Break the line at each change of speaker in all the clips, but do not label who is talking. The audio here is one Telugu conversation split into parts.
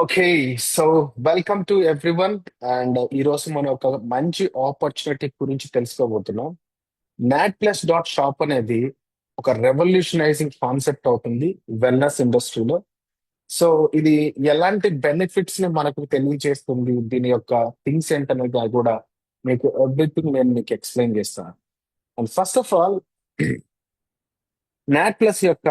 Okay. So welcome to everyone. And ఈ రోజు మనం ఒక మంచి ఆపర్చునిటీ గురించి తెలుసుకోబోతున్నాం. నాట్ ప్లస్ డాట్ షాప్ అనేది ఒక రెవల్యూషనైజింగ్ కాన్సెప్ట్ అవుతుంది వెల్నెస్ ఇండస్ట్రీలో. సో ఇది ఎలాంటి బెనిఫిట్స్ ని మనకు తెలియజేస్తుంది, దీని యొక్క థింగ్స్ ఏంటనేది కూడా మీకు ఎవ్రీథింగ్ నేను మీకు ఎక్స్ప్లెయిన్ చేస్తాను. And first of all, not plus యొక్క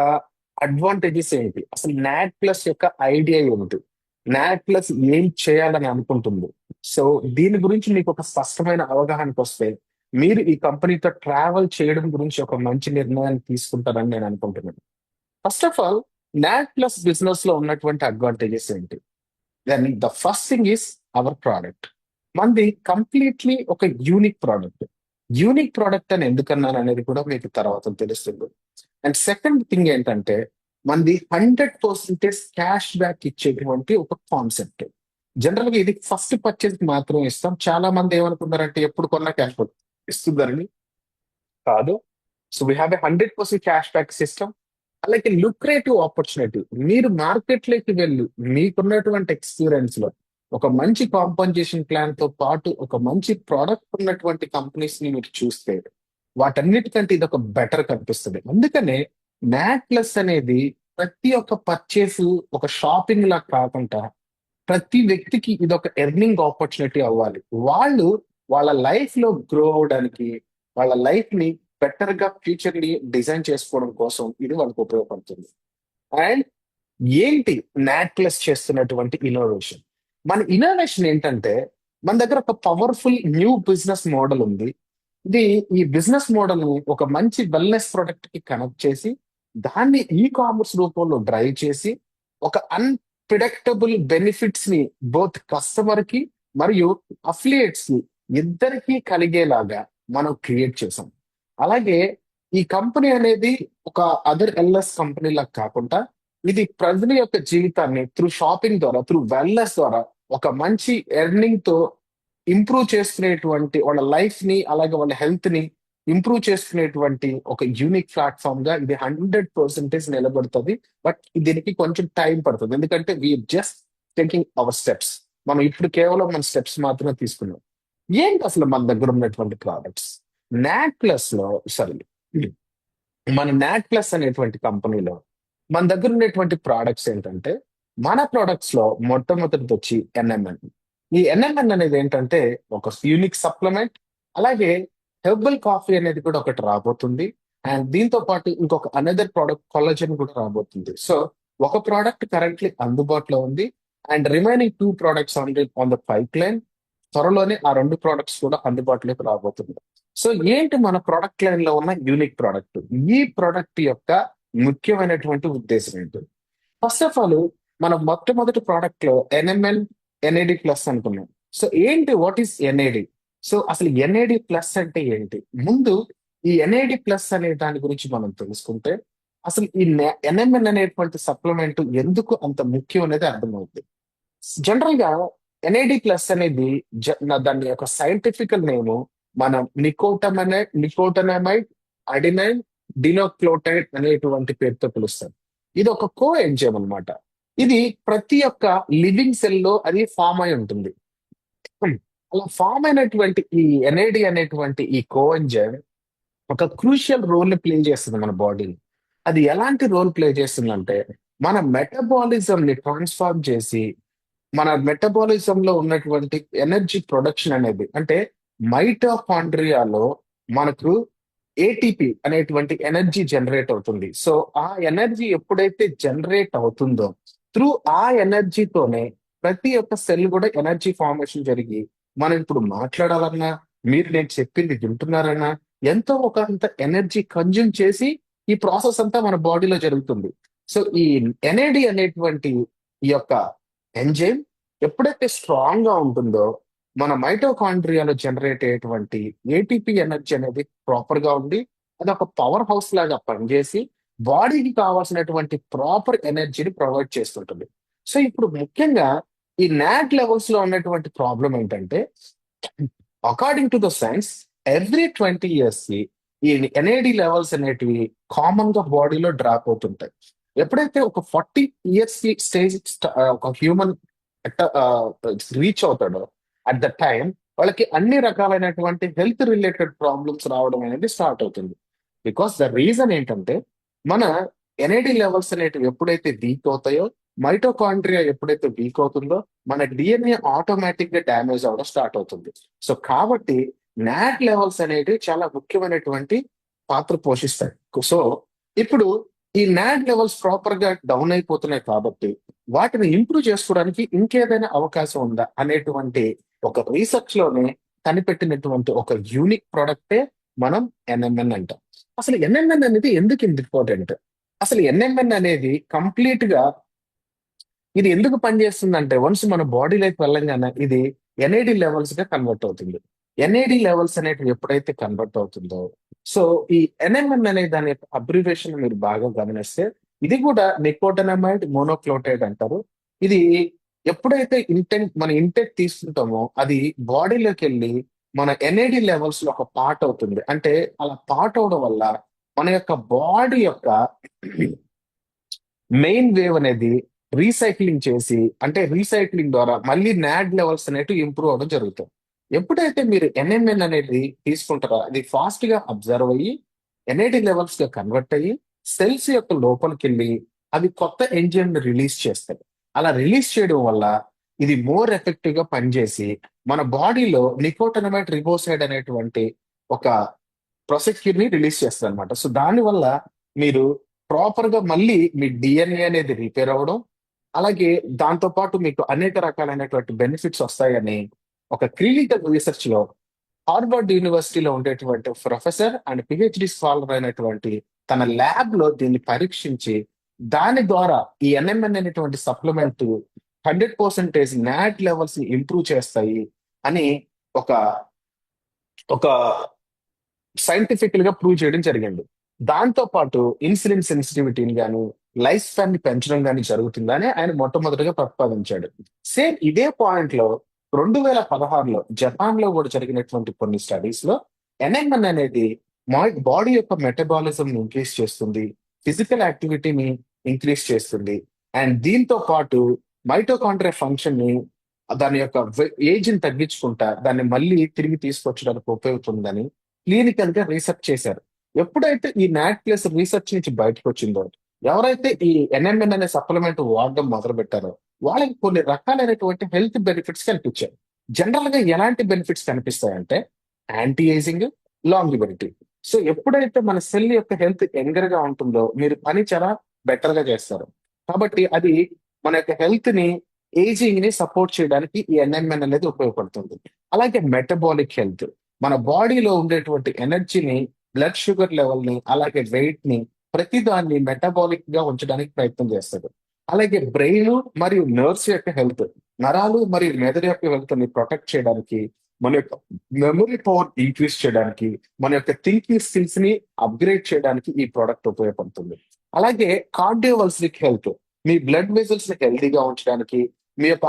అడ్వాంటేజెస్ ఏంటి, అసలు నాట్ ప్లస్ యొక్క ఐడియా ఏమిటి, నాట్ ప్లస్ ఏం చేయాలని అనుకుంటుంది. సో దీని గురించి మీకు ఒక స్పష్టమైన అవగాహనకు వస్తే మీరు ఈ కంపెనీతో ట్రావెల్ చేయడం గురించి ఒక మంచి నిర్ణయాన్ని తీసుకుంటారని నేను అనుకుంటున్నాను. First of all, not plus business లో ఉన్నటువంటి అడ్వాంటేజెస్ ఏంటి? Then the first thing is our product. మనది కంప్లీట్లీ ఒక యూనిక్ ప్రోడక్ట్. యూనిక్ ప్రోడక్ట్ అని ఎందుకన్నాను అనేది కూడా మీకు తర్వాత తెలుస్తుంది. అండ్ సెకండ్ థింగ్ ఏంటంటే, మనది 100% క్యాష్ బ్యాక్ ఇచ్చేటువంటి ఒక కాన్సెప్ట్. జనరల్ గా ఇది ఫస్ట్ పర్చేస్ మాత్రమే ఇస్తాం. చాలా మంది ఏమనుకున్నారంటే ఎప్పుడు కొన్నా క్యాష్ బ్యాక్ ఇస్తుందని. కాదు. So we have 100% cash back system. అలాగే లుక్రేటివ్ ఆపర్చునిటీ. మీరు మార్కెట్ లోకి వెళ్ళి మీకున్నటువంటి ఎక్స్పీరియన్స్ లో ఒక మంచి కాంపన్సేషన్ ప్లాన్ తో పాటు ఒక మంచి ప్రోడక్ట్ ఉన్నటువంటి కంపెనీస్ ని మీరు చూస్తే వాటన్నిటికంటే ఇది ఒక బెటర్ కనిపిస్తుంది. అందుకనే నాట్ ప్లస్ అనేది ప్రతి ఒక్క పర్చేస్ ఒక షాపింగ్ లా కాకుండా ప్రతి వ్యక్తికి ఇది ఒక ఎర్నింగ్ ఆపర్చునిటీ అవ్వాలి. వాళ్ళు వాళ్ళ లైఫ్ లో గ్రో అవడానికి, వాళ్ళ లైఫ్ ని బెటర్ గా ఫ్యూచర్ ని డిజైన్ చేసుకోవడం కోసం ఇది వాళ్ళకి ఉపయోగపడుతుంది. అండ్ ఏంటి నాట్ ప్లస్ చేస్తున్నటువంటి ఇన్నోవేషన్? మన ఇన్నోవేషన్ ఏంటంటే, మన దగ్గర ఒక పవర్ఫుల్ న్యూ బిజినెస్ మోడల్ ఉంది. ఇది ఈ బిజినెస్ మోడల్ ని ఒక మంచి వెల్నెస్ ప్రొడక్ట్ కి కనెక్ట్ చేసి దాన్ని ఈ కామర్స్ రూపంలో డ్రైవ్ చేసి ఒక అన్ప్రిడిక్టబుల్ బెనిఫిట్స్ ని బోత్ కస్టమర్ కి మరియు అఫిలియేట్స్ కి ఇద్దరికి కలిగేలాగా మనం క్రియేట్ చేసాం. అలాగే ఈ కంపెనీ అనేది ఒక అదర్ ఎల్ఎస్ కంపెనీ లాగా కాకుండా ఇది ప్రజల యొక్క జీవితాన్ని త్రూ షాపింగ్ ద్వారా, త్రూ వెల్నెస్ ద్వారా ఒక మంచి ఎర్నింగ్ తో ఇంప్రూవ్ చేసుకునేటువంటి వాళ్ళ లైఫ్ ని, అలాగే వాళ్ళ హెల్త్ ని ఇంప్రూవ్ చేసుకునేటువంటి ఒక యూనిక్ ప్లాట్ఫామ్ గా ఇది 100% నిలబడుతుంది. బట్ దీనికి కొంచెం టైం పడుతుంది, ఎందుకంటే we just taking our steps. మనం ఇప్పుడు కేవలం మన స్టెప్స్ మాత్రమే తీసుకున్నాం. ఏంటి అసలు మన దగ్గర ఉన్నటువంటి ప్రోడక్ట్స్? నాట్ ప్లస్ లో, సారీ, మన నాట్ ప్లస్ అనేటువంటి కంపెనీలో మన దగ్గర ఉన్నటువంటి ప్రోడక్ట్స్ ఏంటంటే, మన ప్రోడక్ట్స్ లో మొట్టమొదటిది వచ్చి ఎన్ఎంఎన్. ఈ ఎన్ఎంఎన్ అనేది ఏంటంటే ఒక యూనిక్ సప్లిమెంట్. అలాగే హెర్బల్ కాఫీ అనేది కూడా ఒకటి రాబోతుంది. అండ్ దీంతో పాటు ఇంకొక అనదర్ ప్రోడక్ట్ కొల్లజన్ కూడా రాబోతుంది. సో ఒక ప్రోడక్ట్ కరెంట్లీ అందుబాటులో ఉంది. And remaining two products on the pipe line. త్వరలోనే ఆ రెండు ప్రోడక్ట్స్ కూడా అందుబాటులోకి రాబోతుంది. సో ఏంటి మన ప్రోడక్ట్ లైన్ లో ఉన్న యూనిక్ ప్రోడక్ట్? ఈ ప్రోడక్ట్ యొక్క ముఖ్యమైనటువంటి ఉద్దేశం ఏంటి? ఫస్ట్ ఆఫ్ ఆల్, మన మొట్టమొదటి ప్రోడక్ట్ లో ఎన్ఎంఎల్ ఎన్ఏడి ప్లస్ అనుకున్నాం. సో ఏంటి, వాట్ ఈస్ ఎన్ఏడి? సో అసలు ఎన్ఏడి ప్లస్ అంటే ఏంటి? ముందు ఈ ఎన్ఏడి ప్లస్ అనే దాని గురించి మనం తెలుసుకుంటే అసలు ఈ ఎన్ఎంఎల్ అనేటువంటి సప్లిమెంట్ ఎందుకు అంత ముఖ్యం అనేది అర్థమవుతుంది. జనరల్ గా ఎన్ఏడి ప్లస్ అనేది దాని యొక్క సైంటిఫికల్ నేమ్ మనం నికోటనమైడ్ అడినైన్ డినోక్లోటైడ్ అనేటువంటి పేరుతో పిలుస్తాం. ఇది ఒక కో ఎంజైమ్ అన్నమాట. ఇది ప్రతి ఒక్క లివింగ్ సెల్ లో అది ఫామ్ అయి ఉంటుంది. అలా ఫామ్ అయినటువంటి ఈ ఎన్ఏడి అనేటువంటి ఈ కో ఎంజైమ్ ఒక క్రూషియల్ రోల్ ని ప్లే చేస్తుంది మన బాడీని. అది ఎలాంటి రోల్ ప్లే చేస్తుందంటే, మన మెటబాలిజం ని ట్రాన్స్ఫార్మ్ చేసి మన మెటబాలిజం లో ఉన్నటువంటి ఎనర్జీ ప్రొడక్షన్ అనేది, అంటే మైటోకాండ్రియాలో మనకు ఏటీపీ అనేటువంటి ఎనర్జీ జనరేట్ అవుతుంది. సో ఆ ఎనర్జీ ఎప్పుడైతే జనరేట్ అవుతుందో త్రూ ఆ ఎనర్జీతోనే ప్రతి ఒక్క సెల్ కూడా ఎనర్జీ ఫార్మేషన్ జరిగి మనం ఇప్పుడు మాట్లాడాలన్నా, మీరు నేను చెప్పింది వింటున్నారన్నా, ఎంతో ఒక అంత ఎనర్జీ కన్జ్యూమ్ చేసి ఈ ప్రాసెస్ అంతా మన బాడీలో జరుగుతుంది. సో ఈ ఎన్ఏడి అనేటువంటి ఈ యొక్క ఎంజైమ్ ఎప్పుడైతే స్ట్రాంగ్ గా ఉంటుందో మన మైటోకాండ్రియాలో జనరేట్ అయ్యేటువంటి ఏటీపీ ఎనర్జీ అనేది ప్రాపర్ గా ఉండి అది ఒక పవర్ హౌస్ లాగా పనిచేసి బాడీకి కావాల్సినటువంటి ప్రాపర్ ఎనర్జీని ప్రొవైడ్ చేస్తుంటుంది. సో ఇప్పుడు ముఖ్యంగా ఈ నాట్ లెవెల్స్ లో ఉన్నటువంటి ప్రాబ్లం ఏంటంటే, according to the science, every 20 years కి ఈ ఎన్ఏడి లెవెల్స్ అనేటివి కామన్ గా బాడీలో డ్రాప్ అవుతుంటాయి. ఎప్పుడైతే ఒక 40 years కి స్టేజ్ ఒక హ్యూమన్ రీచ్ అవుతాడో అట్ ద టైం వాళ్ళకి అన్ని రకాలైనటువంటి హెల్త్ రిలేటెడ్ ప్రాబ్లమ్స్ రావడం అనేది స్టార్ట్ అవుతుంది. బికాస్ ద రీజన్ ఏంటంటే మన ఎన్ఏడి లెవెల్స్ అనేటివి ఎప్పుడైతే వీక్ అవుతాయో, మైటోకాండ్రియా ఎప్పుడైతే వీక్ అవుతుందో మన డిఎన్ఏ ఆటోమేటిక్ గా డ్యామేజ్ అవడం స్టార్ట్ అవుతుంది. సో కాబట్టి నాట్ లెవెల్స్ అనేటివి చాలా ముఖ్యమైనటువంటి పాత్ర పోషిస్తాయి. సో ఇప్పుడు ఈ నాట్ లెవెల్స్ ప్రాపర్ గా డౌన్ అయిపోతున్నాయి కాబట్టి వాటిని ఇంప్రూవ్ చేసుకోవడానికి ఇంకేదైనా అవకాశం ఉందా అనేటువంటి ఒక రీసెర్చ్ లోనే కనిపెట్టినటువంటి ఒక యూనిక్ ప్రొడక్టే మనం ఎన్ఎంఎన్ అంటాం. అసలు ఎన్ఎంఎన్ అనేది ఎందుకు ఇంపార్టెంట్? అసలు ఎన్ఎంఎన్ అనేది కంప్లీట్ గా ఇది ఎందుకు పనిచేస్తుంది వన్స్ మన బాడీలోకి వెళ్ళంగానే ఇది ఎన్ఏడి లెవెల్స్ గా కన్వర్ట్ అవుతుంది. ఎన్ఏడి లెవెల్స్ అనేటివి ఎప్పుడైతే కన్వర్ట్ అవుతుందో, సో ఈ ఎన్ఎంఎన్ అనే దాని యొక్క అబ్రివేషన్ మీరు బాగా గమనిస్తే ఇది కూడా నికోటనమైడ్ మోనోక్లోటైడ్ అంటారు. ఇది ఎప్పుడైతే మన ఇంటెక్ తీసుకుంటామో అది బాడీలోకి వెళ్ళి మన ఎన్ఏడి లెవెల్స్ లో ఒక పార్ట్ అవుతుంది. అంటే అలా పార్ట్ అవడం వల్ల మన యొక్క బాడీ యొక్క మెయిన్ వేవ్ అనేది రీసైక్లింగ్ చేసి, అంటే రీసైక్లింగ్ ద్వారా మళ్ళీ నాడ్ లెవెల్స్ అనేవి ఇంప్రూవ్ అవడం జరుగుతుంది. ఎప్పుడైతే మీరు ఎన్ఎంఎన్ అనేది తీసుకుంటారో అది ఫాస్ట్ గా అబ్జర్వ్ అయ్యి ఎన్ఏడి లెవెల్స్ గా కన్వర్ట్ అయ్యి సెల్స్ యొక్క లోపలికి వెళ్ళి అవి కొత్త ఎంజిన్ రిలీజ్ చేస్తాయి. అలా రిలీజ్ చేయడం వల్ల ఇది మోర్ ఎఫెక్టివ్ గా పనిచేసి మన బాడీలో నికోటనమైడ్ రిబోసైడ్ అనేటువంటి ఒక ప్రొసెక్యూర్ ని రిలీజ్ చేస్తారు అనమాట. సో దాని వల్ల మీరు ప్రాపర్ గా మళ్ళీ మీ డిఎన్ఏ అనేది రిపేర్ అవ్వడం, అలాగే దాంతో పాటు మీకు అనేక రకాలైనటువంటి బెనిఫిట్స్ వస్తాయని ఒక క్లినికల్ రీసెర్చ్ లో హార్వర్డ్ యూనివర్సిటీలో ఉండేటువంటి ప్రొఫెసర్ అండ్ పిహెచ్డి స్కాలర్ అయినటువంటి తన ల్యాబ్ లో దీన్ని పరీక్షించి దాని ద్వారా ఈ ఎన్ఎంఎన్ అనేటువంటి సప్లిమెంట్ 100% నాట్ లెవెల్స్ ని ఇంప్రూవ్ చేస్తాయి అని ఒక ఒక సైంటిఫికల్ గా ప్రూవ్ చేయడం జరిగింది. దాంతో పాటు ఇన్సులిన్ సెన్సిటివిటీని గాని లైఫ్ స్పాన్ ని పెంచడం గాని జరుగుతుందని ఆయన మొట్టమొదటిగా ప్రతిపాదించాడు. సేమ్ ఇదే పాయింట్ లో 2016లో జపాన్ లో కూడా జరిగినటువంటి కొన్ని స్టడీస్ లో ఎన్ఎంఎన్ అనేది బాడీ యొక్క మెటబాలిజం ని ఇంక్రీజ్ చేస్తుంది, ఫిజికల్ యాక్టివిటీని ఇంక్రీజ్ చేస్తుంది, అండ్ దీంతో పాటు మైటోకాండ్రియా ఫంక్షన్ ని దాని యొక్క ఏజ్ ని తగ్గించుకుంటా దాన్ని మళ్ళీ తిరిగి తీసుకొచ్చడానికి ఉపయోగపడుతుందని క్లినికల్ గా రీసెర్చ్ చేశారు. ఎప్పుడైతే ఈ నాట్ ప్లస్ రీసెర్చ్ నుంచి బయటకు వచ్చిందో, ఎవరైతే ఈ ఎన్ఎంఎన్ అనే సప్లిమెంట్ వాడడం మొదలు పెట్టారో వాళ్ళకి కొన్ని రకాలైనటువంటి హెల్త్ బెనిఫిట్స్ కనిపించాయి. జనరల్ గా ఎలాంటి బెనిఫిట్స్ కనిపిస్తాయంటే యాంటీ ఏజింగ్, లాంగివిటీ. సో ఎప్పుడైతే మన సెల్ యొక్క హెల్త్ యంగర్ గా ఉంటుందో మీరు పని చాలా బెటర్ గా చేస్తారు. కాబట్టి అది మన యొక్క హెల్త్ ని, ఏజింగ్ ని సపోర్ట్ చేయడానికి ఈ ఎన్ఎంఎన్ అనేది ఉపయోగపడుతుంది. అలాగే మెటబాలిక్ హెల్త్, మన బాడీలో ఉండేటువంటి ఎనర్జీని, బ్లడ్ షుగర్ లెవెల్ ని, అలాగే వెయిట్ ని, ప్రతి దాన్ని మెటబాలిక్ గా ఉంచడానికి ప్రయత్నం చేస్తారు. అలాగే బ్రెయిన్ మరియు నర్వ్స్ యొక్క హెల్త్, నరాలు మరియు మెదడు యొక్క హెల్త్ ని ప్రొటెక్ట్ చేయడానికి, మన యొక్క మెమరీ పవర్ ఇంక్రీజ్ చేయడానికి, మన యొక్క థింకింగ్ స్కిల్స్ ని అప్గ్రేడ్ చేయడానికి ఈ ప్రోడక్ట్ ఉపయోగపడుతుంది. అలాగే కార్డియోవల్సిక్ హెల్త్, మీ బ్లడ్ వెజల్స్ ని హెల్తీగా ఉంచడానికి, మీ యొక్క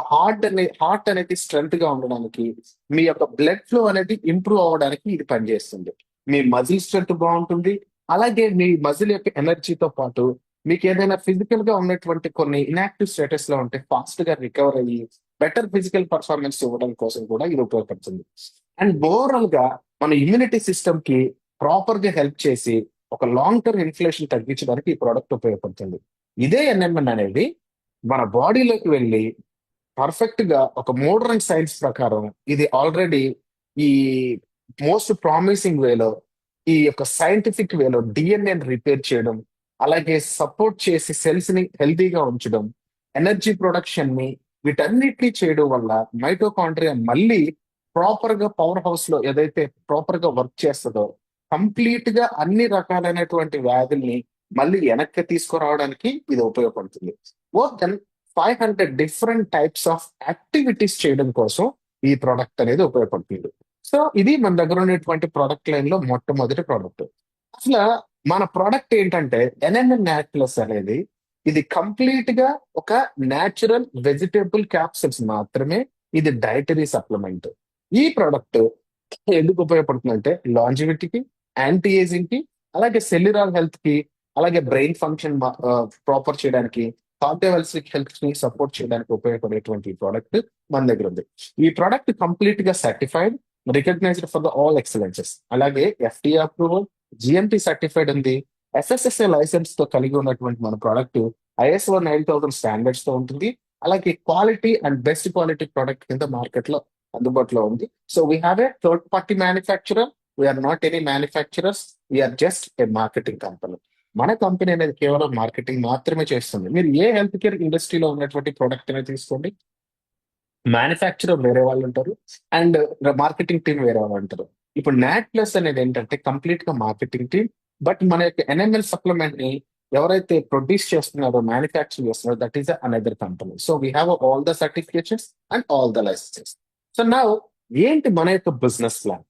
హార్ట్ అనేది స్ట్రెంగ్త్ గా ఉండడానికి, మీ యొక్క బ్లడ్ ఫ్లో అనేది ఇంప్రూవ్ అవ్వడానికి ఇది పనిచేస్తుంది. మీ మజిల్ స్ట్రెంగ్త్ బాగుంటుంది. అలాగే మీ మజిల్ యొక్క ఎనర్జీతో పాటు మీకు ఏదైనా ఫిజికల్ గా ఉన్నటువంటి కొన్ని ఇన్యాక్టివ్ స్టేటస్ లో ఉంటే ఫాస్ట్ గా రికవర్ అయ్యి బెటర్ ఫిజికల్ పర్ఫార్మెన్స్ ఇవ్వడం కోసం కూడా ఇది ఉపయోగపడుతుంది. అండ్ ఓవరాల్ గా మన ఇమ్యూనిటీ సిస్టమ్ కి ప్రాపర్ గా హెల్ప్ చేసి ఒక లాంగ్ టర్మ్ ఇన్ఫ్లేషన్ తగ్గించడానికి ఈ ప్రోడక్ట్ ఉపయోగపడుతుంది. ఇదే ఎన్ఎంఎన్ అనేది మన బాడీలోకి వెళ్ళి పర్ఫెక్ట్ గా ఒక మోడర్న్ సైన్స్ ప్రకారం ఇది ఆల్రెడీ ఈ మోస్ట్ ప్రామిసింగ్ వేలో, ఈ యొక్క సైంటిఫిక్ వేలో డిఎన్ఏ రిపేర్ చేయడం, అలాగే సపోర్ట్ చేసి సెల్స్ ని హెల్తీగా ఉంచడం, ఎనర్జీ ప్రొడక్షన్ ని, వీటన్నిటిని చేయడం వల్ల మైటోకాండ్రియా మళ్ళీ ప్రాపర్ గా పవర్ హౌస్ లో ఏదైతే ప్రాపర్ గా వర్క్ చేస్తుందో కంప్లీట్ గా అన్ని రకాలైనటువంటి వ్యాధుల్ని మళ్ళీ వెనక్కి తీసుకురావడానికి ఇది ఉపయోగపడుతుంది. More than 500 different types of activities చేయడం కోసం ఈ ప్రోడక్ట్ అనేది ఉపయోగపడుతుంది. సో ఇది మన దగ్గర ఉన్నటువంటి ప్రోడక్ట్ లైన్ లో మొట్టమొదటి ప్రోడక్ట్. అసలు మన ప్రోడక్ట్ ఏంటంటే ఎన్ఎన్ఎన్ నాట్ ప్లస్ అనేది ఇది కంప్లీట్ గా ఒక న్యాచురల్ వెజిటేబుల్ క్యాప్సిల్స్ మాత్రమే. ఇది డైటరీ సప్లిమెంట్. ఈ ప్రోడక్ట్ ఎందుకు ఉపయోగపడుతుందంటే లాంజివిటీకి, యాంటీ ఏజింగ్ కి, అలాగే సెల్యులార్ హెల్త్ కి, అలాగే బ్రెయిన్ ఫంక్షన్ ప్రాపర్ చేయడానికి, కార్డియోవల్సిక్ హెల్త్ ని సపోర్ట్ చేయడానికి ఉపయోగపడేటువంటి ప్రోడక్ట్ మన దగ్గర ఉంది. ఈ ప్రోడక్ట్ కంప్లీట్ గా certified, recognised for the all excellences. అలాగే ఎఫ్డిఏ అప్రూవల్, జిఎంపి సర్టిఫైడ్ ఉంది. ఎఫ్ఎస్ఎస్ఏ లైసెన్స్ తో కలిగి ఉన్నటువంటి మన ప్రోడక్ట్ ISO 9000 స్టాండర్డ్స్ తో ఉంటుంది. అలాగే quality and best quality product కింద మార్కెట్ లో అందుబాటులో ఉంది. So we have a third party manufacturer. We're not any manufacturers, we're just a marketing company. మన కంపెనీ అనేది కేవలం మార్కెటింగ్ మాత్రమే చేస్తుంది. మీరు ఏ హెల్త్ కేర్ ఇండస్ట్రీలో ఉన్నటువంటి ప్రోడక్ట్ అనేది తీసుకోండి, మ్యానుఫ్యాక్చరర్ వేరే వాళ్ళు ఉంటారు అండ్ మార్కెటింగ్ టీం వేరే వాళ్ళు ఉంటారు. ఇప్పుడు నాట్ ప్లస్ అనేది ఏంటంటే కంప్లీట్ గా మార్కెటింగ్ టీం. బట్ మన యొక్క ఎన్ఎంఎల్ సప్లిమెంట్ ని ఎవరైతే ప్రొడ్యూస్ చేస్తున్నారో, మ్యానుఫ్యాక్చర్ చేస్తున్నారో, that is another company. So we have all the certifications and all the licences. So నా ఏంటి మన యొక్క బిజినెస్ ప్లాన్?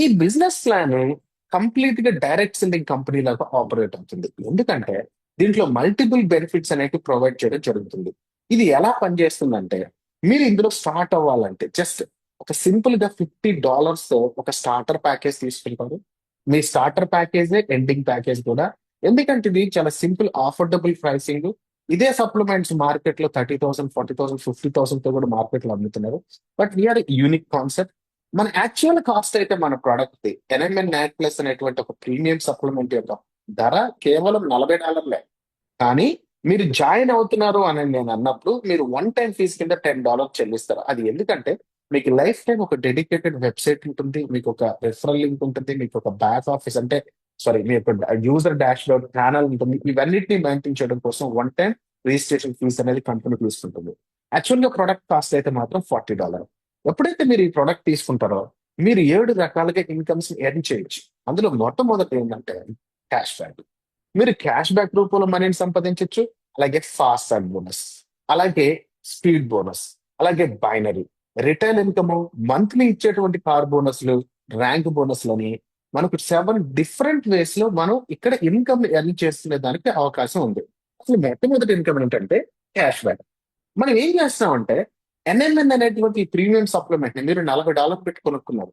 ఈ బిజినెస్ ప్లాన్ కంప్లీట్ గా డైరెక్ట్ సెల్లింగ్ కంపెనీ లాగా ఆపరేట్ అవుతుంది. ఎందుకంటే దీంట్లో మల్టిపుల్ బెనిఫిట్స్ అనేవి ప్రొవైడ్ చేయడం జరుగుతుంది. ఇది ఎలా పనిచేస్తుందంటే, మీరు ఇందులో స్టార్ట్ అవ్వాలంటే జస్ట్ ఒక సింపుల్ గా $50 ఒక స్టార్టర్ ప్యాకేజ్ తీసుకుంటారు. మీ స్టార్టర్ ప్యాకేజ్ ఎండింగ్ ప్యాకేజ్ కూడా. ఎందుకంటే ఇది చాలా సింపుల్ అఫోర్డబుల్ ప్రైసింగ్. ఇదే సప్లిమెంట్స్ మార్కెట్ లో 30,000, 40,000, 50,000 తో కూడా మార్కెట్ లో అమ్ముతున్నారు. But we're unique concept. మన యాక్చువల్ కాస్ట్ అయితే మన ప్రోడక్ట్ ఎన్ఎంఎన్ నాట్ ప్లస్ అనేటువంటి ఒక ప్రీమియం సప్లిమెంట్ యొక్క ధర కేవలం $40. కానీ మీరు జాయిన్ అవుతున్నారు అని నేను అన్నప్పుడు మీరు వన్ టైం ఫీజు కింద $10 చెల్లిస్తారు. అది ఎందుకంటే మీకు లైఫ్ టైం ఒక డెడికేటెడ్ వెబ్సైట్ ఉంటుంది, మీకు ఒక రెఫరల్ లింక్ ఉంటుంది, మీకు ఒక బ్యాక్ ఆఫీస్ అంటే సారీ మీ యొక్క యూజర్ డాష్ బోర్డ్ ఛానల్ ఉంటుంది. ఇవన్నిటిని మెయింటైన్ చేయడం కోసం వన్ టైం రిజిస్ట్రేషన్ ఫీజు అనేది కంపెనీ తీసుకుంటుంది. యాక్చువల్ గా ప్రొడక్ట్ కాస్ట్ అయితే మాత్రం $40. ఎప్పుడైతే మీరు ఈ ప్రొడక్ట్ తీసుకుంటారో మీరు 7 రకాలుగా ఇన్కమ్స్ ఎర్న్ చేయొచ్చు. అందులో మొట్టమొదటి ఏంటంటే క్యాష్ బ్యాక్. మీరు క్యాష్ బ్యాక్ రూపంలో మనీని సంపాదించవచ్చు. అలాగే ఫాస్ట్ ట్రాక్ బోనస్, అలాగే స్పీడ్ బోనస్, అలాగే బైనరీ రిటైల్ ఇన్కమ్, మంత్లీ ఇచ్చేటువంటి కార్ బోనస్లు, ర్యాంక్ బోనస్లని మనకు 7 డిఫరెంట్ వేస్ లో మనం ఇక్కడ ఇన్కమ్ ఎర్న్ చేసుకునే దానికి అవకాశం ఉంది. అసలు మొట్టమొదటి ఇన్కమ్ ఏంటంటే క్యాష్ బ్యాక్. మనం ఏం చేస్తామంటే ఎన్ఎంఎన్ అనేటువంటి ప్రీమియం సప్లిమెంట్ ని మీరు $40 పెట్టి కొనుక్కున్నారు.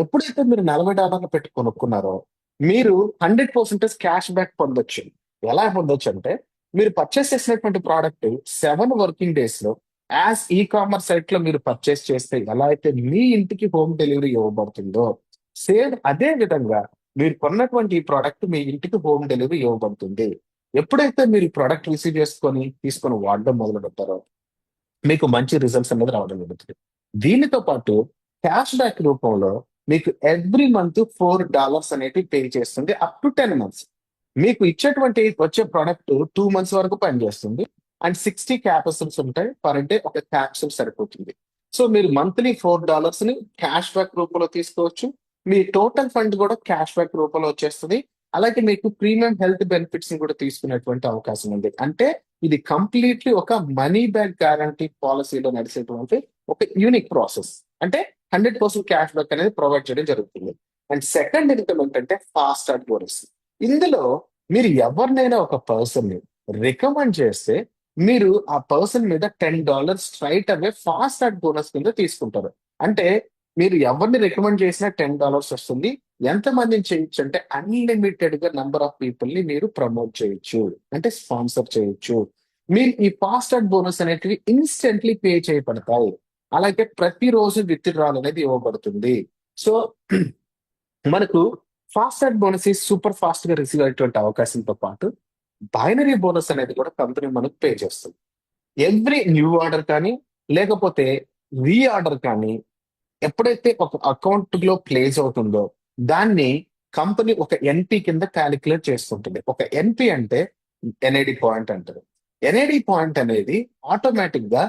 ఎప్పుడైతే మీరు $40 పెట్టి కొనుక్కున్నారో మీరు 100% క్యాష్ బ్యాక్ పొందొచ్చు. ఎలా పొందొచ్చు అంటే, మీరు పర్చేస్ చేసినటువంటి ప్రోడక్ట్ 7 వర్కింగ్ డేస్ లో యాజ్ ఈ కామర్స్ సైట్ లో మీరు పర్చేస్ చేస్తే ఎలా అయితే మీ ఇంటికి హోమ్ డెలివరీ ఇవ్వబడుతుందో, సేమ్ అదే విధంగా మీరు కొన్నటువంటి ఈ ప్రోడక్ట్ మీ ఇంటికి హోమ్ డెలివరీ ఇవ్వబడుతుంది. ఎప్పుడైతే మీరు ఈ ప్రోడక్ట్ రిసీవ్ తీసుకొని వాడడం మొదలు పెట్టారో మీకు మంచి రిజల్ట్స్ అనేది రావడం జరుగుతుంది. దీనితో పాటు క్యాష్ బ్యాక్ రూపంలో మీకు ఎవ్రీ మంత్ $4 అనేది పే చేస్తుంది అప్ టు 10 months. మీకు ఇచ్చేటువంటి వచ్చే ప్రోడక్ట్ 2 months వరకు పనిచేస్తుంది అండ్ 60 క్యాప్సూల్స్ ఉంటాయి. పర్ డే ఒక క్యాప్సూల్ సరిపోతుంది. సో మీరు మంత్లీ $4 ని క్యాష్ బ్యాక్ రూపంలో తీసుకోవచ్చు. మీ టోటల్ ఫండ్ కూడా క్యాష్ బ్యాక్ రూపంలో వచ్చేస్తుంది. అలాగే మీకు ప్రీమియం హెల్త్ బెనిఫిట్స్ ని కూడా తీసుకునేటువంటి అవకాశం ఉంది. అంటే ఇది కంప్లీట్లీ ఒక మనీ బ్యాక్ గ్యారంటీ పాలసీలో నడిచేటువంటి ఒక యూనిక్ ప్రాసెస్. అంటే 100% క్యాష్ బ్యాక్ అనేది ప్రొవైడ్ చేయడం జరుగుతుంది. అండ్ సెకండ్ ఇన్కమ్ ఏంటంటే ఫాస్ట్ స్టార్ట్ బోనస్. ఇందులో మీరు ఎవరినైనా ఒక పర్సన్ ని రికమెండ్ చేస్తే మీరు ఆ పర్సన్ మీద $10 స్ట్రైట్ అవే ఫాస్ట్ స్టార్ట్ బోనస్ కింద తీసుకుంటారు. అంటే మీరు ఎవరిని రికమెండ్ చేసినా $10 వస్తుంది. ఎంత మందిని చేయొచ్చు అంటే అన్లిమిటెడ్ గా నంబర్ ఆఫ్ పీపుల్ ని మీరు ప్రమోట్ చేయొచ్చు, అంటే స్పాన్సర్ చేయొచ్చు. మీరు ఈ ఫాస్ట్ స్టార్ట్ బోనస్ అనేటివి ఇన్స్టెంట్లీ పే చేయబడతాయి. అలాగే ప్రతిరోజు విత్డ్రాల్ అనేది ఇవ్వబడుతుంది. సో మనకు fast start bonus super fast గా రిసీవ్ అయ్యేటువంటి అవకాశంతో పాటు బైనరీ బోనస్ అనేది కూడా కంపెనీ మనకు పే చేస్తుంది. ఎవ్రీ న్యూ ఆర్డర్ కానీ లేకపోతే రీ ఆర్డర్ కానీ ఎప్పుడైతే ఒక అకౌంట్ లో ప్లేస్ అవుతుందో దాన్ని కంపెనీ ఒక ఎన్పి కింద క్యాలిక్యులేట్ చేస్తుంటుంది. ఒక ఎన్పి అంటే ఎన్ఐడి పాయింట్ అంటారు. ఎన్ఐడి పాయింట్ అనేది ఆటోమేటిక్ గా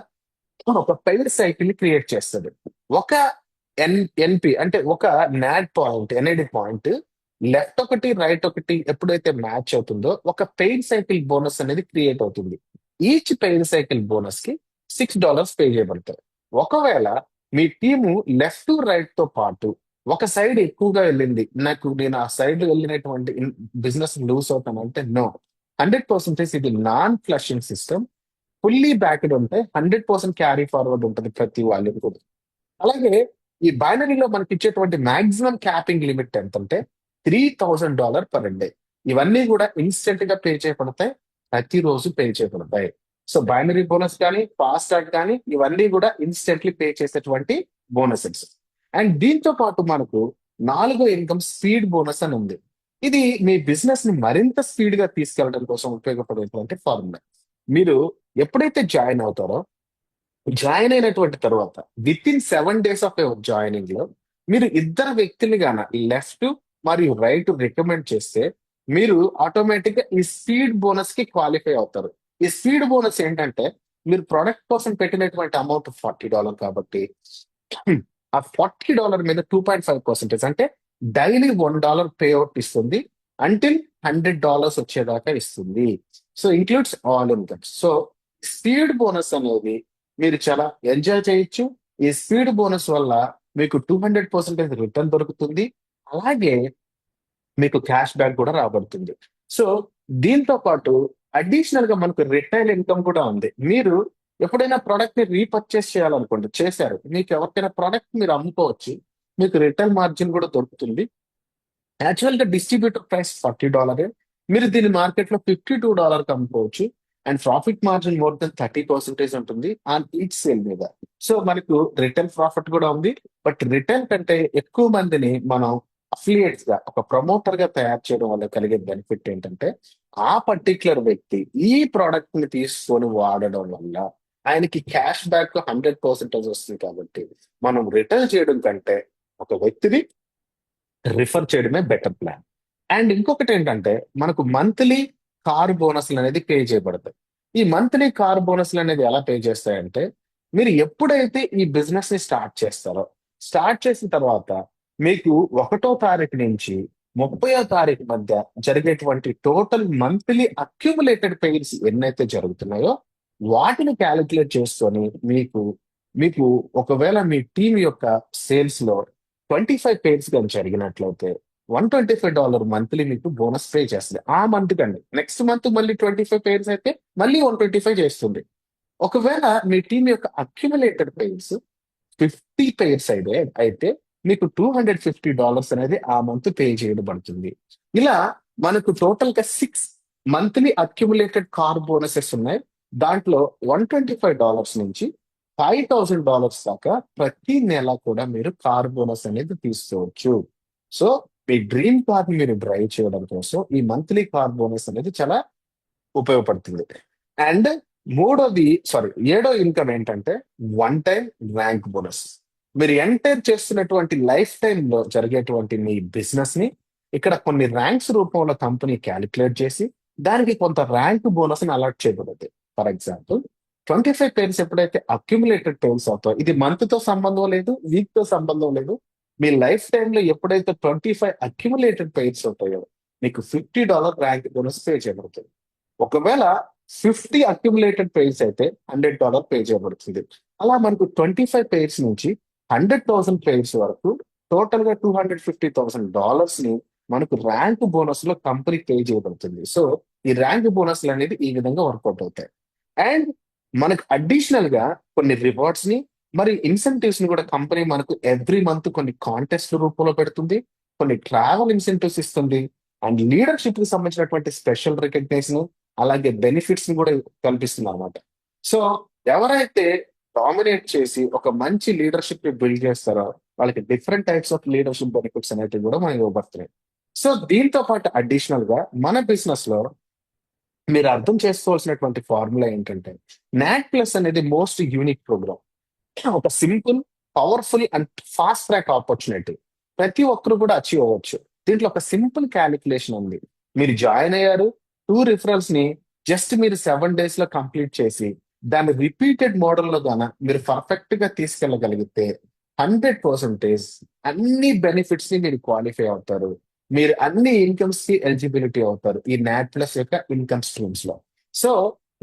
ఒక పెయిడ్ సైకిల్ ని క్రియేట్ చేస్తుంది. ఒక ఎన్పి అంటే ఒక నాడ్ పాయింట్, ఎన్ఐడి పాయింట్ లెఫ్ట్ ఒకటి రైట్ ఒకటి ఎప్పుడైతే మ్యాచ్ అవుతుందో ఒక పెయిడ్ సైకిల్ బోనస్ అనేది క్రియేట్ అవుతుంది. ఈచ్ పెయిడ్ సైకిల్ బోనస్ కి $6 పే చేయబడతాయి. ఒకవేళ మీ టీము లెఫ్ట్ రైట్ తో పాటు ఒక సైడ్ ఎక్కువగా వెళ్ళింది, నేను ఆ సైడ్ వెళ్ళినటువంటి బిజినెస్ లూజ్ అవుతాను అంటే నో, 100% ఇది non flushing system. Fully backed ఉంటే 100% క్యారీ ఫార్వర్డ్ ఉంటుంది ప్రతి వాళ్ళకి కూడా. అలాగే ఈ బైనరీలో మనకి ఇచ్చేటువంటి మాక్సిమం క్యాపింగ్ లిమిట్ ఎంత అంటే $3,000 పర్ డే. ఇవన్నీ కూడా ఇన్స్టెంట్ గా పే చేయబడతాయి, ప్రతిరోజు పే చేయబడతాయి. సో బైనరీ బోనస్ కానీ ఫాస్ట్ ట్రాక్ కానీ ఇవన్నీ కూడా ఇన్స్టెంట్లీ పే చేసేటువంటి బోనసెస్. అండ్ దీంతో పాటు మనకు నాలుగో ఇన్కమ్ స్పీడ్ బోనస్ అని ఉంది. ఇది మీ బిజినెస్ ని మరింత స్పీడ్ గా తీసుకెళ్ళడం కోసం ఉపయోగపడేటువంటి ఫార్ములా. మీరు ఎప్పుడైతే జాయిన్ అవుతారో, జాయిన్ అయినటువంటి తర్వాత with in 7 days of your joining లో మీరు ఇద్దరు వ్యక్తులు గాన లెఫ్ట్ మరియు రైట్ రికమెండ్ చేస్తే మీరు ఆటోమేటిక్ గా ఈ స్పీడ్ బోనస్ కి క్వాలిఫై అవుతారు. ఈ స్పీడ్ బోనస్ ఏంటంటే, మీరు ప్రొడక్ట్ కోసం పెట్టినటువంటి అమౌంట్ $40 కాబట్టి ఆ $40 మీద 2.5% అంటే డైలీ $1 పే అవుట్ ఇస్తుంది, అంటిల్ $100 వచ్చేదాకా ఇస్తుంది. So includes all incomes. So speed bonus అనేది మీరు చాలా ఎంజాయ్ చేయొచ్చు. ఈ స్పీడ్ బోనస్ వల్ల మీకు 200% రిటర్న్ దొరుకుతుంది. అలాగే మీకు క్యాష్ బ్యాక్ కూడా రాబడుతుంది. సో దీంతో పాటు అడిషనల్ గా మనకు రిటైల్ ఇన్కమ్ కూడా ఉంది. మీరు ఎప్పుడైనా ప్రోడక్ట్ ని రీపర్చేస్ చేయాలనుకోండి, చేశారు, మీకు ఎవరికైనా ప్రోడక్ట్ మీరు అమ్ముకోవచ్చు, మీకు రిటైల్ మార్జిన్ కూడా దొరుకుతుంది. యాక్చువల్ గా డిస్ట్రిబ్యూటర్ ప్రైస్ $40, మీరు దీన్ని మార్కెట్ లో $52 అమ్ముకోవచ్చు. And profit margin more than 30% ఉంటుంది ఆన్ ఈచ్ సేల్ మీద. సో మనకు రిటైల్ ప్రాఫిట్ కూడా ఉంది. బట్ రిటైల్ కంటే ఎక్కువ మందిని మనం అఫిలియేట్స్ గా, ఒక ప్రమోటర్ గా తయారు చేయడం వల్ల కలిగే బెనిఫిట్ ఏంటంటే, ఆ పర్టిక్యులర్ వ్యక్తి ఈ ప్రోడక్ట్ ని తీసుకొని వాడడం వల్ల ఆయనకి క్యాష్ బ్యాక్ 100% వస్తుంది. కాబట్టి మనం రిటర్న్ చేయడం కంటే ఒక వ్యక్తిని రిఫర్ చేయడమే బెటర్ ప్లాన్. అండ్ ఇంకొకటి ఏంటంటే, మనకు మంత్లీ కార్ బోనస్లు అనేది పే చేయబడతాయి. ఈ మంత్లీ కార్ బోనస్లు అనేది ఎలా పే చేస్తాయంటే, మీరు ఎప్పుడైతే ఈ బిజినెస్ ని స్టార్ట్ చేస్తారో, స్టార్ట్ చేసిన తర్వాత మీకు 1వ తారీఖు నుంచి 30వ తారీఖు మధ్య జరిగేటువంటి టోటల్ మంత్లీ అక్యుములేటెడ్ పెయిర్స్ ఎన్నైతే జరుగుతున్నాయో వాటిని క్యాలిక్యులేట్ చేసుకొని మీకు మీకు ఒకవేళ మీ టీం యొక్క సేల్స్ లో 25 పెయిర్స్ కానీ జరిగినట్లయితే $125 మంత్లీ మీకు బోనస్ పే చేస్తుంది. ఆ మంత్ కండి, నెక్స్ట్ మంత్ మళ్ళీ 25 పెయిర్స్ అయితే మళ్ళీ 125 చేస్తుంది. ఒకవేళ మీ టీం యొక్క అక్యుములేటెడ్ పెయిర్స్ 50 పెయిర్స్ అయితే మీకు $250 అనేది ఆ మంత్ పే చేయబడుతుంది. ఇలా మనకు టోటల్ గా 6 మంత్లీ అక్యుములేటెడ్ కార్ బోనసెస్ ఉన్నాయి. దాంట్లో $125 నుంచి $5,000 దాకా ప్రతి నెల కూడా మీరు కార్ బోనస్ అనేది తీసుకోవచ్చు. సో మీ డ్రీమ్ కార్ ని మీరు డ్రైవ్ చేయడం కోసం ఈ మంత్లీ కార్ బోనస్ అనేది చాలా ఉపయోగపడుతుంది. అండ్ ఏడో ఇన్కమ్ ఏంటంటే వన్ టైం ర్యాంక్ బోనస్. మీరు ఎంటర్ చేస్తున్నటువంటి లైఫ్ టైం లో జరిగేటువంటి మీ బిజినెస్ ని ఇక్కడ కొన్ని ర్యాంక్స్ రూపంలో కంపెనీ క్యాలిక్యులేట్ చేసి దానికి కొంత ర్యాంక్ బోనస్ ని అలాట్ చేయబడుతుంది. ఫర్ ఎగ్జాంపుల్ 25 పెయిర్స్ ఎప్పుడైతే అక్యుములేటెడ్ పెయిర్స్ అవుతాయో, ఇది మంత్ తో సంబంధం లేదు, వీక్ తో సంబంధం లేదు, మీ లైఫ్ టైమ్ లో ఎప్పుడైతే 25 అక్యుములేటెడ్ పెయిర్స్ అవుతాయో మీకు $50 ర్యాంక్ బోనస్ పే చేయబడుతుంది. ఒకవేళ 50 అక్యుములేటెడ్ పెయిర్స్ అయితే $100 పే చేయబడుతుంది. అలా మనకు 25 పెయిర్స్ నుంచి 100,000 పెయిర్స్ వరకు టోటల్ గా $250,000 ని మనకు ర్యాంక్ బోనస్ లో కంపెనీ పే చేయబడుతుంది. సో ఈ ర్యాంక్ బోనస్లు అనేది ఈ విధంగా వర్కౌట్ అవుతాయి. అండ్ మనకు అడిషనల్ గా కొన్ని రివార్డ్స్ ని మరి ఇన్సెంటివ్స్ ని కూడా కంపెనీ మనకు ఎవ్రీ మంత్ కొన్ని కాంటెస్ట్ రూపంలో పెడుతుంది, కొన్ని ట్రావెల్ ఇన్సెంటివ్స్ ఇస్తుంది, అండ్ లీడర్షిప్ కి సంబంధించినటువంటి స్పెషల్ రికగ్నేషన్ అలాగే బెనిఫిట్స్ ని కూడా కల్పిస్తుంది అనమాట. సో ఎవరైతే డామినేట్ చేసి ఒక మంచి లీడర్షిప్ ని బిల్డ్ చేస్తారో వాళ్ళకి different types of leadership benefits అనేవి కూడా మనకి ఇవ్వబడుతున్నాయి. సో దీంతో పాటు అడిషనల్ గా మన బిజినెస్ లో మీరు అర్థం చేసుకోవాల్సినటువంటి ఫార్ములా ఏంటంటే, నాట్ ప్లస్ అనేది మోస్ట్ యూనిక్ ప్రోగ్రామ్. ఒక simple, powerful and fast track opportunity. ప్రతి ఒక్కరు కూడా అచీవ్ అవ్వచ్చు. దీంట్లో ఒక సింపుల్ క్యాలిక్యులేషన్ ఉంది. మీరు జాయిన్ అయ్యారు, 2 రిఫరల్స్ ని జస్ట్ మీరు 7 days లో కంప్లీట్ చేసి దాన్ని రిపీటెడ్ మోడల్లో గాన మీరు పర్ఫెక్ట్ గా తీసుకెళ్ళగలిగితే 100% అన్ని బెనిఫిట్స్ ని మీరు క్వాలిఫై అవుతారు. మీరు అన్ని ఇన్కమ్స్ కి ఎలిజిబిలిటీ అవుతారు ఈ నాట్ ప్లస్ యొక్క ఇన్కమ్ స్ట్రీమ్స్ లో. సో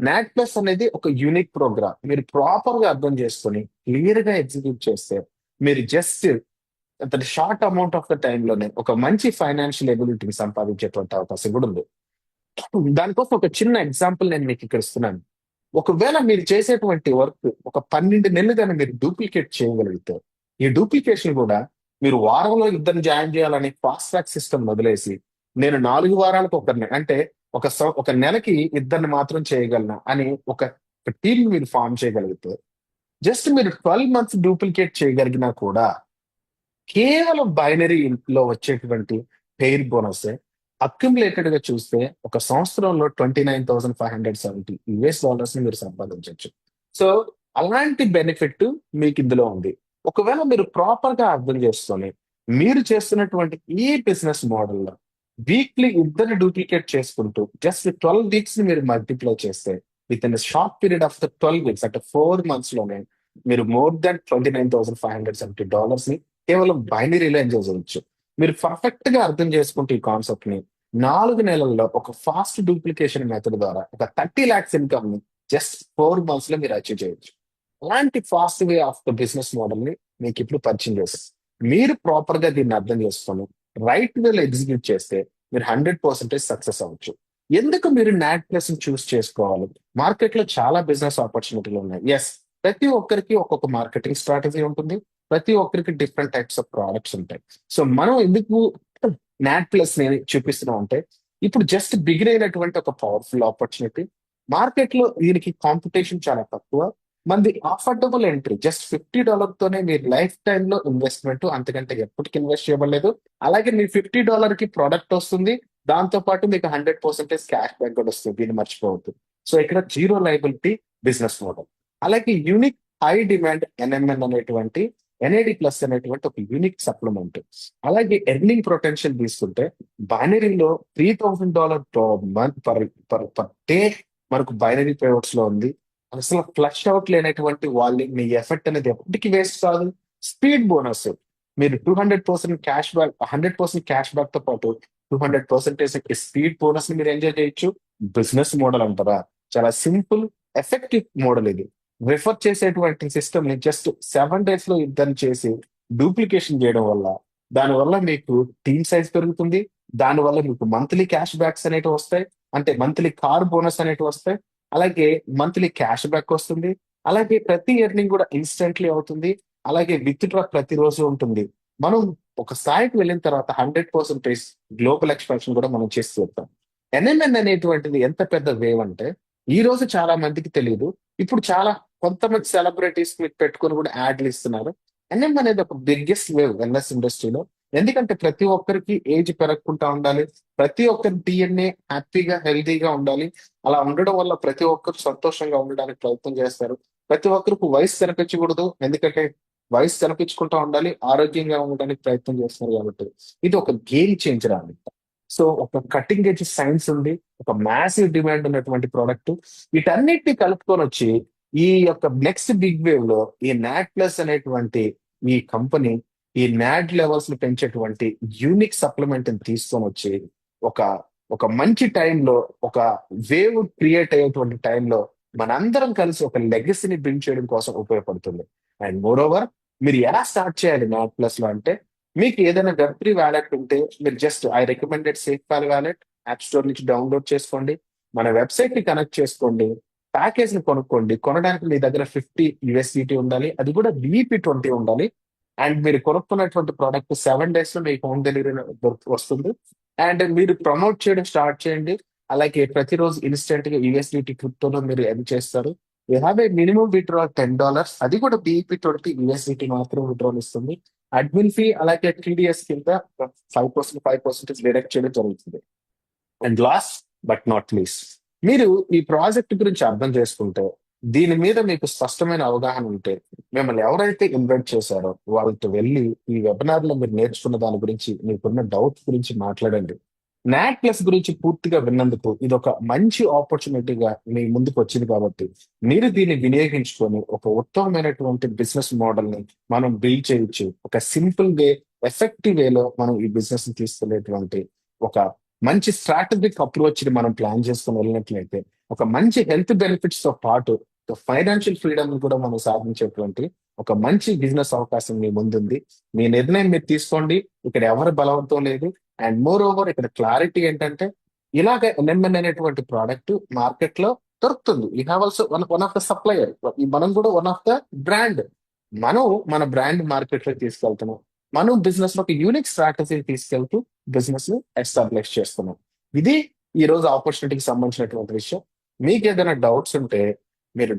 నాట్ ప్లస్ అనేది ఒక యూనిక్ ప్రోగ్రామ్. మీరు ప్రాపర్ గా అర్థం చేసుకొని క్లియర్ గా ఎగ్జిక్యూట్ చేస్తే మీరు జస్ట్ అంత short amount of the time లోనే ఒక మంచి ఫైనాన్షియల్ ఎబిలిటీని సంపాదించేటువంటి అవకాశం కూడా ఉంది. దానికోసం ఒక చిన్న ఎగ్జాంపుల్ నేను మీకు ఇక్కడ ఇస్తున్నాను. ఒకవేళ మీరు చేసేటువంటి వర్క్ ఒక 12 నెలలు కానీ మీరు డూప్లికేట్ చేయగలిగితే, ఈ డూప్లికేషన్ కూడా మీరు వారంలో ఇద్దరిని జాయిన్ చేయాలని ఫాస్ట్ ట్రాక్ సిస్టమ్ వదిలేసి, నేను 4 వారాలకు ఒకరిని, అంటే ఒక నెలకి ఇద్దరిని మాత్రం చేయగలను అని ఒక ఒక టీం మీరు ఫామ్ చేయగలిగితే జస్ట్ మీరు 12 months డూప్లికేట్ చేయగలిగినా కూడా కేవలం బైనరీ లో వచ్చేటువంటి పెయిర్ బోనస్ అక్యుములేటెడ్ గా చూస్తే ఒక సంవత్సరంలో 29,570 US డాలర్స్ ని మీరు సంపాదించవచ్చు. సో అలాంటి బెనిఫిట్ మీకు ఇందులో ఉంది. ఒకవేళ మీరు ప్రాపర్ గా అర్థం చేసుకొని మీరు చేస్తున్నటువంటి ఈ బిజినెస్ మోడల్లో వీక్లీ ఇద్దరు డూప్లికేట్ చేసుకుంటూ జస్ట్ 12 weeks ని మీరు మల్టిప్లై చేస్తే with in short period of the 12 weeks అంటే 4 months లోనే మీరు మోర్ దాన్ $29,570 ని కేవలం బైనరీలో ఎంజాయ్ చేయొచ్చు. మీరు పర్ఫెక్ట్ గా అర్థం చేసుకుంటే ఈ కాన్సెప్ట్ ని 4 నెలల్లో ఒక ఫాస్ట్ డూప్లికేషన్ మెథడ్ ద్వారా ఒక 30 lakhs ఇన్కమ్ ని జస్ట్ 4 months లో మీరు అచీవ్ చేయొచ్చు. అలాంటి fast way of the business model ని మీకు ఇప్పుడు పరిచయం చేస్తాను. మీరు ప్రాపర్ గా దీన్ని అర్థం చేసుకొని రైట్ వేలో ఎగ్జిక్యూట్ చేస్తే మీరు 100% సక్సెస్ అవ్వచ్చు. ఎందుకు మీరు నాట్ ప్లస్ చూస్ చేసుకోవాలి? మార్కెట్ లో చాలా బిజినెస్ ఆపర్చునిటీలు ఉన్నాయి. ఎస్, ప్రతి ఒక్కరికి ఒక్కొక్క మార్కెటింగ్ స్ట్రాటజీ ఉంటుంది. ప్రతి ఒక్కరికి డిఫరెంట్ టైప్స్ ఆఫ్ ప్రోడక్ట్స్ ఉంటాయి. సో మనం ఎందుకు నాట్ ప్లస్ ని చూపిస్తున్నాం అంటే ఇప్పుడు జస్ట్ బిగిన్ అయినటువంటి ఒక పవర్ఫుల్ ఆపర్చునిటీ. మార్కెట్ లో దీనికి కాంపిటీషన్ చాలా తక్కువ. మనది అఫోర్డబుల్ ఎంట్రీ. జస్ట్ $50 తోనే మీరు లైఫ్ టైమ్ లో ఇన్వెస్ట్మెంట్, అంతకంటే ఎప్పటికి ఇన్వెస్ట్ చేయబడలేదు. అలాగే మీ $50 కి ప్రోడక్ట్ వస్తుంది. దాంతో పాటు మీకు 100% క్యాష్ బ్యాక్ కూడా వస్తుంది. దీన్ని మర్చిపోవద్దు. సో ఇక్కడ జీరో లైబిలిటీ బిజినెస్ మోడల్. అలాగే యూనిక్ హై డిమాండ్ ఎన్ఎంఎన్ అనేటువంటి ఎన్ఏడి ప్లస్ అనేటువంటి ఒక యూనిక్ సప్లిమెంట్. అలాగే ఎర్నింగ్ పొటెన్షియల్ తీసుకుంటే బైనరీలో $3,000 పర్ డే మనకు బైనరీ పేఅవుట్స్ లో ఉంది. అసలు ఫ్లష్ అవుట్ లేనటువంటి వాళ్ళు మీ ఎఫెక్ట్ అనేది ఎప్పటికీ వేస్ట్ కాదు. స్పీడ్ బోనస్ మీరు 200% క్యాష్ బ్యాక్, 100% క్యాష్ బ్యాక్ తో పాటు 200% స్పీడ్ బోనస్ ని మీరు ఎంజాయ్ చేయొచ్చు. బిజినెస్ మోడల్ అంటారా? చాలా సింపుల్, ఎఫెక్టివ్ మోడల్ ఇది. రిఫర్ చేసేటువంటి సిస్టమ్ ని జస్ట్ 7 days లో ఇద్దరిని చేసి డూప్లికేషన్ చేయడం వల్ల దానివల్ల మీకు టీమ్ సైజ్ పెరుగుతుంది. దానివల్ల మీకు మంత్లీ క్యాష్ బ్యాక్స్ అనేవి వస్తాయి. అంటే మంత్లీ కార్ బోనస్ అనేవి వస్తాయి. అలాగే మంత్లీ క్యాష్ బ్యాక్ వస్తుంది. అలాగే ప్రతి ఎర్నింగ్ కూడా ఇన్స్టెంట్లీ అవుతుంది. అలాగే విత్ డ్రా ప్రతిరోజు ఉంటుంది. మనం ఒక స్థాయికి వెళ్ళిన తర్వాత 100% గ్లోబల్ ఎక్స్పాన్షన్ కూడా మనం చేసి చూద్దాం. ఎన్ఎంఎన్ అనేటువంటిది ఎంత పెద్ద వేవ్ అంటే ఈ రోజు చాలా మందికి తెలియదు. ఇప్పుడు చాలా కొంతమంది సెలబ్రిటీస్ మీరు పెట్టుకొని కూడా యాడ్లు ఇస్తున్నారు. ఎన్ఎం అనేది ఒక బిగ్గెస్ట్ వేవ్ వెల్నెస్ ఇండస్ట్రీలో. ఎందుకంటే ప్రతి ఒక్కరికి ఏజ్ పెరగకుండా ఉండాలి. ప్రతి ఒక్కరి డిఎన్ఏ హ్యాపీగా హెల్తీగా ఉండాలి. అలా ఉండడం వల్ల ప్రతి ఒక్కరు సంతోషంగా ఉండడానికి ప్రయత్నం చేస్తారు. ప్రతి ఒక్కరికి వయసు కనిపించకూడదు. ఎందుకంటే వయసు కనిపించుకుంటా ఉండాలి, ఆరోగ్యంగా ఉండడానికి ప్రయత్నం చేస్తున్నారు కాబట్టి ఇది ఒక గేమ్ చేంజర్ అని. సో ఒక కటింగ్ ఎడ్జ్ సైన్స్ ఉంది, ఒక మ్యాసివ్ డిమాండ్ ఉన్నటువంటి ప్రోడక్ట్. వీటన్నిటిని కలుపుకొని వచ్చి ఈ యొక్క నెక్స్ట్ బిగ్ వేవ్ లో ఈ నాట్ ప్లస్ అనేటువంటి ఈ కంపెనీ ఈ నాడ్ లెవెల్స్ ని పెంచేటువంటి యూనిక్ సప్లిమెంట్ ని తీసుకొని వచ్చి ఒక ఒక మంచి టైంలో ఒక వేవ్ క్రియేట్ అయ్యేటువంటి టైంలో మనందరం కలిసి ఒక లెగసీని బిల్డ్ చేయడం కోసం ఉపయోగపడుతుంది. అండ్ మోర్ ఓవర్ మీరు ఎలా స్టార్ట్ చేయాలి నాట్ ప్లస్ లో అంటే మీకు ఏదైనా వెబ్3 వ్యాలెట్ ఉంటే మీరు just I recommended safe file wallet app store నుంచి డౌన్లోడ్ చేసుకోండి. మన వెబ్సైట్ ని కనెక్ట్ చేసుకోండి. ప్యాకేజ్ ని కొనుక్కోండి. కొనడానికి మీ దగ్గర $50 ఉండాలి. అది కూడా BEP20 ఉండాలి. అండ్ మీరు కొనుక్కున్నటువంటి ప్రోడక్ట్ 7 days లో మీకు హోమ్ డెలివరీ వస్తుంది. అండ్ మీరు ప్రమోట్ చేయడం స్టార్ట్ చేయండి. అలాగే ప్రతిరోజు ఇన్స్టెంట్ గా USDT క్రిప్టోలో మీరు ఎర్న్ చేస్తారు. You have a minimum withdraw $10. అది కూడా BEP20 USDT మాత్రం విత్డ్రాల్ ఇస్తుంది. అడ్మిన్ ఫీ అలాగే TDS కింద 5% డిడక్ట్ చేయడం జరుగుతుంది. And last but not least, మీరు ఈ ప్రాజెక్ట్ గురించి అర్థం చేసుకుంటే, దీని మీద మీకు స్పష్టమైన అవగాహన ఉంటే, మిమ్మల్ని ఎవరైతే ఇన్వైట్ చేశారో వాళ్ళతో వెళ్ళి ఈ వెబినార్ లో మీరు నేర్చుకున్న దాని గురించి మీకున్న డౌట్ గురించి మాట్లాడండి. నాట్ ప్లస్ గురించి పూర్తిగా విన్నందుకు ఇది ఒక మంచి ఆపర్చునిటీగా మీ ముందుకు వచ్చింది కాబట్టి మీరు దీన్ని వినియోగించుకొని ఒక ఉత్తమమైనటువంటి బిజినెస్ మోడల్ ని మనం బిల్డ్ చేయొచ్చు. ఒక సింపుల్ వే, ఎఫెక్టివ్ వేలో మనం ఈ బిజినెస్ ని తీసుకునేటువంటి ఒక మంచి స్ట్రాటజిక్ అప్రోచ్ ని మనం ప్లాన్ చేసుకుని వెళ్ళినట్లయితే ఒక మంచి హెల్త్ బెనిఫిట్స్ తో పాటు ఫైనాన్షియల్ ఫ్రీడమ్ కూడా మనం సాధించేటువంటి ఒక మంచి బిజినెస్ అవకాశం మీ ముందుంది. మీ నిర్ణయం మీరు తీసుకోండి. ఇక్కడ ఎవరి బలవంతం లేదు. అండ్ మోర్ ఓవర్ ఇక్కడ క్లారిటీ ఏంటంటే ఇలాగ ఎన్ఎంఎన్ అనేటువంటి ప్రోడక్ట్ మార్కెట్ లో దొరుకుతుంది. You have also one of the supplier. మనం కూడా వన్ ఆఫ్ ద బ్రాండ్. మనం మన బ్రాండ్ మార్కెట్ లో తీసుకెళ్తున్నాం. మనం బిజినెస్ లో ఒక యూనిక్ స్ట్రాటజీ తీసుకెళ్తూ బిజినెస్ ని ఎస్టాబ్లిష్ చేస్తున్నాం. ఇది ఈ రోజు ఆపర్చునిటీకి సంబంధించినటువంటి విషయం. మీకు ఏదైనా డౌట్స్ ఉంటే మీరు